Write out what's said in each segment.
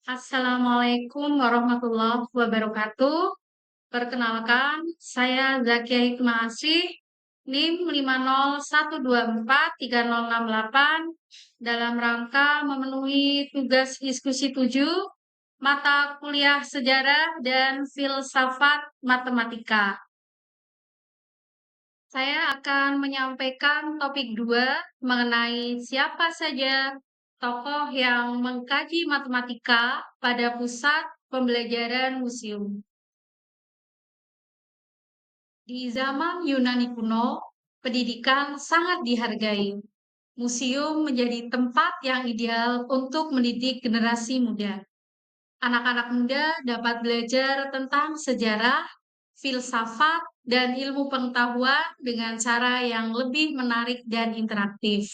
Assalamualaikum warahmatullahi wabarakatuh. Perkenalkan, saya Zakia Hikmah Asih, NIM 501243068 dalam rangka memenuhi tugas diskusi 7 mata kuliah sejarah dan filsafat matematika. Saya akan menyampaikan topik 2 mengenai siapa saja tokoh yang mengkaji matematika pada pusat pembelajaran museum. Di zaman Yunani kuno, pendidikan sangat dihargai. Museum menjadi tempat yang ideal untuk mendidik generasi muda. Anak-anak muda dapat belajar tentang sejarah, filsafat, dan ilmu pengetahuan dengan cara yang lebih menarik dan interaktif.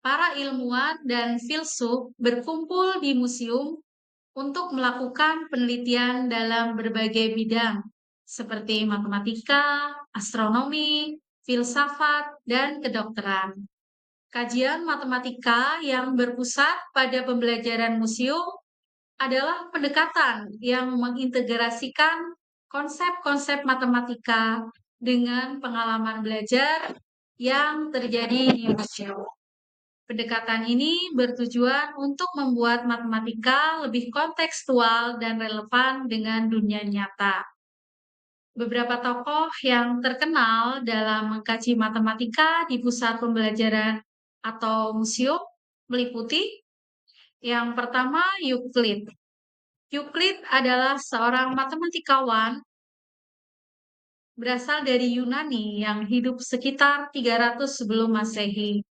Para ilmuwan dan filsuf berkumpul di museum untuk melakukan penelitian dalam berbagai bidang, seperti matematika, astronomi, filsafat, dan kedokteran. Kajian matematika yang berpusat pada pembelajaran museum adalah pendekatan yang mengintegrasikan konsep-konsep matematika dengan pengalaman belajar yang terjadi di museum. Pendekatan ini bertujuan untuk membuat matematika lebih kontekstual dan relevan dengan dunia nyata. Beberapa tokoh yang terkenal dalam mengkaji matematika di pusat pembelajaran atau museum meliputi yang pertama Euclid. Euclid adalah seorang matematikawan berasal dari Yunani yang hidup sekitar 300 sebelum Masehi.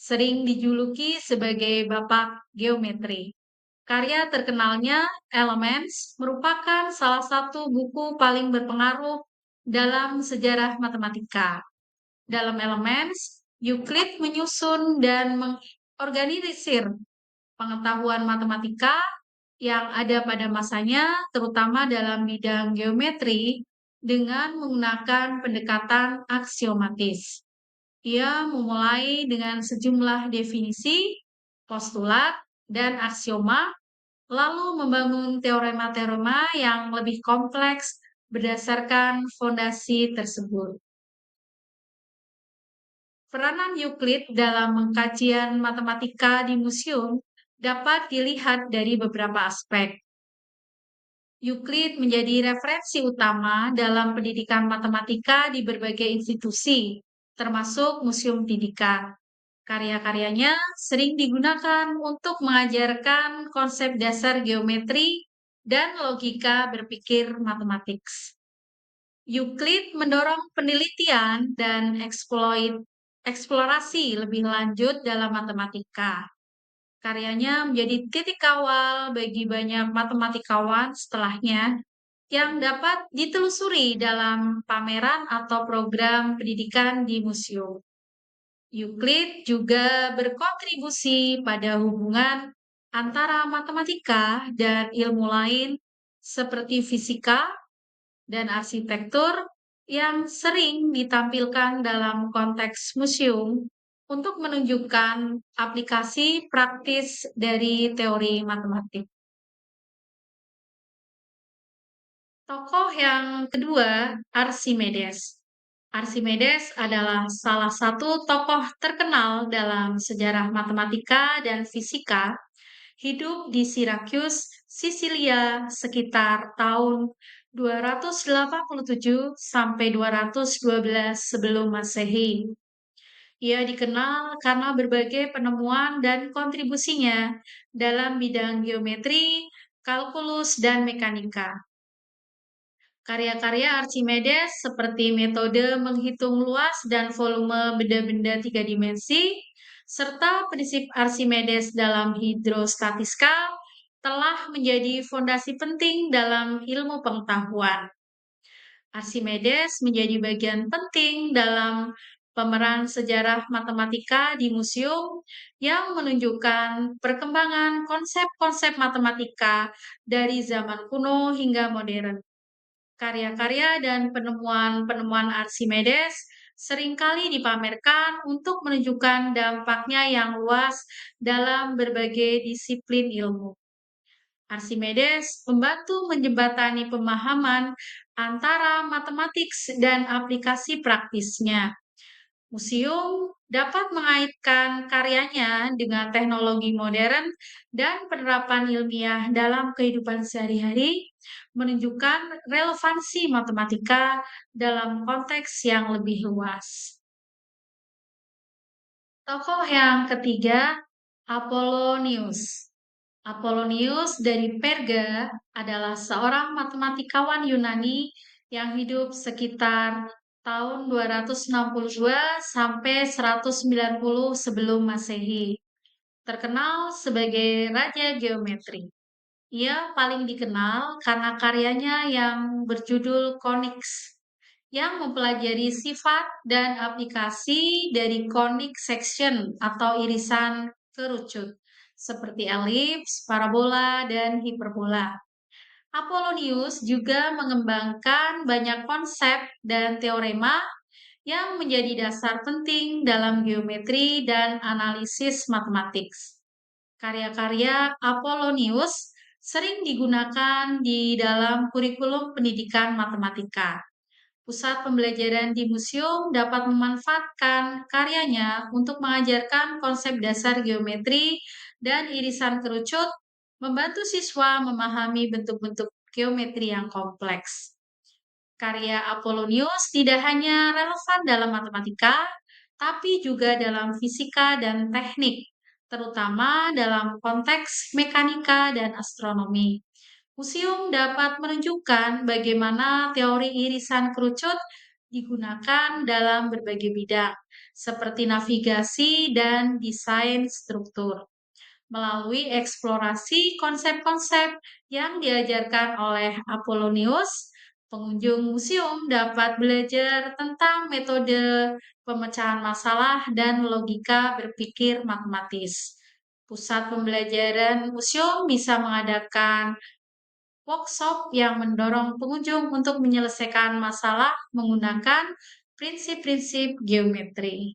Sering dijuluki sebagai bapak geometri. Karya terkenalnya, Elements, merupakan salah satu buku paling berpengaruh dalam sejarah matematika. Dalam Elements, Euclid menyusun dan mengorganisir pengetahuan matematika yang ada pada masanya, terutama dalam bidang geometri, dengan menggunakan pendekatan aksiomatis. Ia memulai dengan sejumlah definisi, postulat, dan aksioma, lalu membangun teorema-teorema yang lebih kompleks berdasarkan fondasi tersebut. Peranan Euclid dalam pengkajian matematika di museum dapat dilihat dari beberapa aspek. Euclid menjadi referensi utama dalam pendidikan matematika di berbagai institusi, termasuk museum pendidikan. Karya-karyanya sering digunakan untuk mengajarkan konsep dasar geometri dan logika berpikir matematik. Euclid mendorong penelitian dan eksplorasi lebih lanjut dalam matematika. Karyanya menjadi titik awal bagi banyak matematikawan setelahnya yang dapat ditelusuri dalam pameran atau program pendidikan di museum. Euclid juga berkontribusi pada hubungan antara matematika dan ilmu lain seperti fisika dan arsitektur yang sering ditampilkan dalam konteks museum untuk menunjukkan aplikasi praktis dari teori matematik. Tokoh yang kedua, Archimedes. Archimedes adalah salah satu tokoh terkenal dalam sejarah matematika dan fisika, hidup di Syracuse, Sisilia sekitar tahun 287 sampai 212 sebelum Masehi. Ia dikenal karena berbagai penemuan dan kontribusinya dalam bidang geometri, kalkulus, dan mekanika. Karya-karya Archimedes seperti metode menghitung luas dan volume benda-benda tiga dimensi, serta prinsip Archimedes dalam hidrostatika telah menjadi fondasi penting dalam ilmu pengetahuan. Archimedes menjadi bagian penting dalam pemeran sejarah matematika di museum yang menunjukkan perkembangan konsep-konsep matematika dari zaman kuno hingga modern. Karya-karya dan penemuan-penemuan Archimedes seringkali dipamerkan untuk menunjukkan dampaknya yang luas dalam berbagai disiplin ilmu. Archimedes membantu menjembatani pemahaman antara matematik dan aplikasi praktisnya. Museum dapat mengaitkan karyanya dengan teknologi modern dan penerapan ilmiah dalam kehidupan sehari-hari, menunjukkan relevansi matematika dalam konteks yang lebih luas. Tokoh yang ketiga, Apollonius. Apollonius dari Perga adalah seorang matematikawan Yunani yang hidup sekitar tahun 262 sampai 190 sebelum Masehi. Terkenal sebagai Raja Geometri. Ia paling dikenal karena karyanya yang berjudul Conics, yang mempelajari sifat dan aplikasi dari conic section atau irisan kerucut, seperti elips, parabola, dan hiperbola. Apollonius juga mengembangkan banyak konsep dan teorema yang menjadi dasar penting dalam geometri dan analisis matematik. Karya-karya Apollonius sering digunakan di dalam kurikulum pendidikan matematika. Pusat pembelajaran di museum dapat memanfaatkan karyanya untuk mengajarkan konsep dasar geometri dan irisan kerucut, membantu siswa memahami bentuk-bentuk geometri yang kompleks. Karya Apollonius tidak hanya relevan dalam matematika, tapi juga dalam fisika dan teknik, terutama dalam konteks mekanika dan astronomi. Museum dapat menunjukkan bagaimana teori irisan kerucut digunakan dalam berbagai bidang, seperti navigasi dan desain struktur. Melalui eksplorasi konsep-konsep yang diajarkan oleh Apollonius, pengunjung museum dapat belajar tentang metode pemecahan masalah dan logika berpikir matematis. Pusat pembelajaran museum bisa mengadakan workshop yang mendorong pengunjung untuk menyelesaikan masalah menggunakan prinsip-prinsip geometri.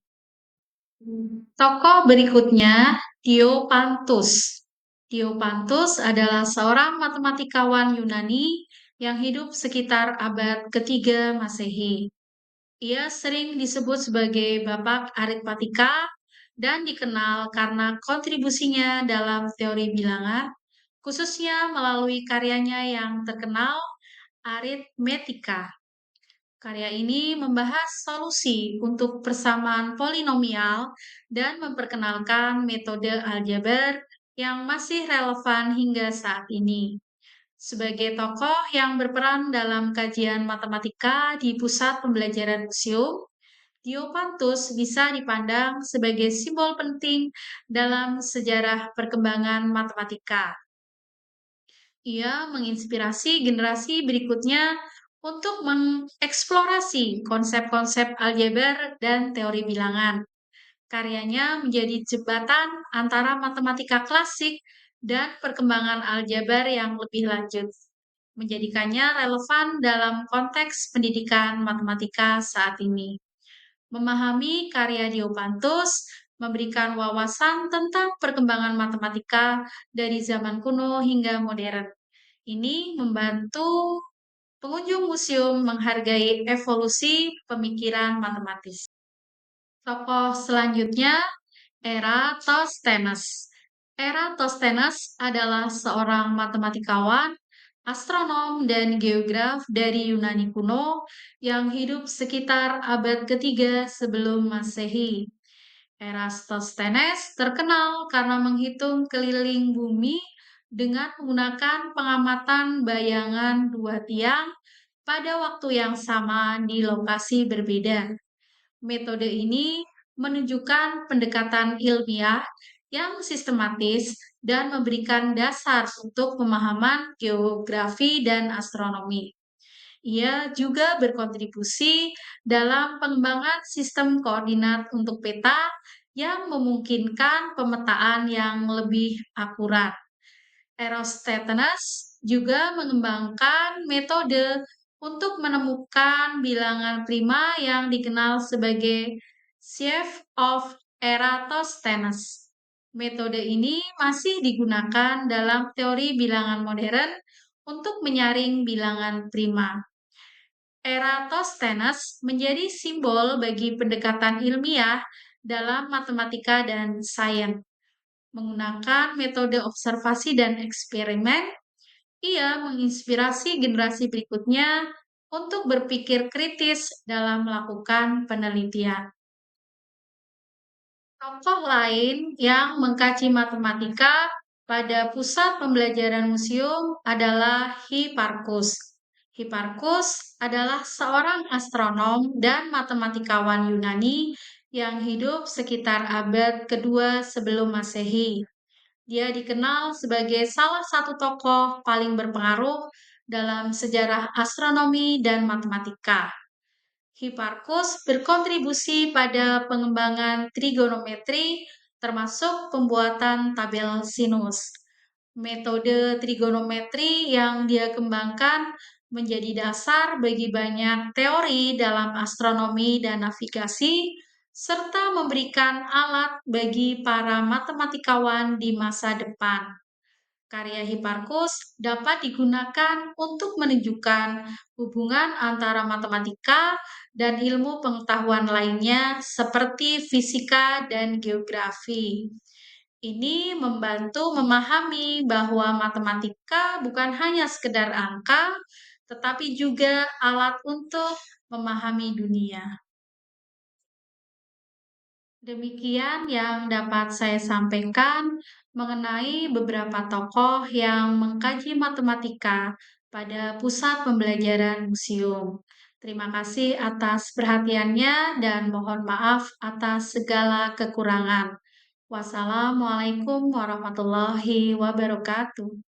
Tokoh berikutnya, Diopantus. Diopantus adalah seorang matematikawan Yunani yang hidup sekitar abad ketiga Masehi. Ia sering disebut sebagai Bapak Aritmatika dan dikenal karena kontribusinya dalam teori bilangan, khususnya melalui karyanya yang terkenal, Arithmetica. Karya ini membahas solusi untuk persamaan polinomial dan memperkenalkan metode aljabar yang masih relevan hingga saat ini. Sebagai tokoh yang berperan dalam kajian matematika di pusat pembelajaran museum, Diopantus bisa dipandang sebagai simbol penting dalam sejarah perkembangan matematika. Ia menginspirasi generasi berikutnya untuk mengeksplorasi konsep-konsep aljabar dan teori bilangan. Karyanya menjadi jembatan antara matematika klasik dan perkembangan aljabar yang lebih lanjut, menjadikannya relevan dalam konteks pendidikan matematika saat ini. Memahami karya Diopantus memberikan wawasan tentang perkembangan matematika dari zaman kuno hingga modern. Ini membantu pengunjung museum menghargai evolusi pemikiran matematis. Tokoh selanjutnya, Eratosthenes. Eratosthenes adalah seorang matematikawan, astronom, dan geograf dari Yunani kuno yang hidup sekitar abad ketiga sebelum Masehi. Eratosthenes terkenal karena menghitung keliling bumi dengan menggunakan pengamatan bayangan dua tiang pada waktu yang sama di lokasi berbeda. Metode ini menunjukkan pendekatan ilmiah yang sistematis dan memberikan dasar untuk pemahaman geografi dan astronomi. Ia juga berkontribusi dalam pengembangan sistem koordinat untuk peta yang memungkinkan pemetaan yang lebih akurat. Eratosthenes juga mengembangkan metode untuk menemukan bilangan prima yang dikenal sebagai Sheaf of Eratosthenes. Metode ini masih digunakan dalam teori bilangan modern untuk menyaring bilangan prima. Eratosthenes menjadi simbol bagi pendekatan ilmiah dalam matematika dan sains. Menggunakan metode observasi dan eksperimen, ia menginspirasi generasi berikutnya untuk berpikir kritis dalam melakukan penelitian. Tokoh lain yang mengkaji matematika pada pusat pembelajaran museum adalah Hipparchus. Hipparchus adalah seorang astronom dan matematikawan Yunani yang hidup sekitar abad kedua sebelum Masehi. Dia dikenal sebagai salah satu tokoh paling berpengaruh dalam sejarah astronomi dan matematika. Hipparchus berkontribusi pada pengembangan trigonometri, termasuk pembuatan tabel sinus. Metode trigonometri yang dia kembangkan menjadi dasar bagi banyak teori dalam astronomi dan navigasi, serta memberikan alat bagi para matematikawan di masa depan. Karya Hipparchus dapat digunakan untuk menunjukkan hubungan antara matematika dan ilmu pengetahuan lainnya seperti fisika dan geografi. Ini membantu memahami bahwa matematika bukan hanya sekedar angka, tetapi juga alat untuk memahami dunia. Demikian yang dapat saya sampaikan mengenai beberapa tokoh yang mengkaji matematika pada pusat pembelajaran museum. Terima kasih atas perhatiannya dan mohon maaf atas segala kekurangan. Wassalamualaikum warahmatullahi wabarakatuh.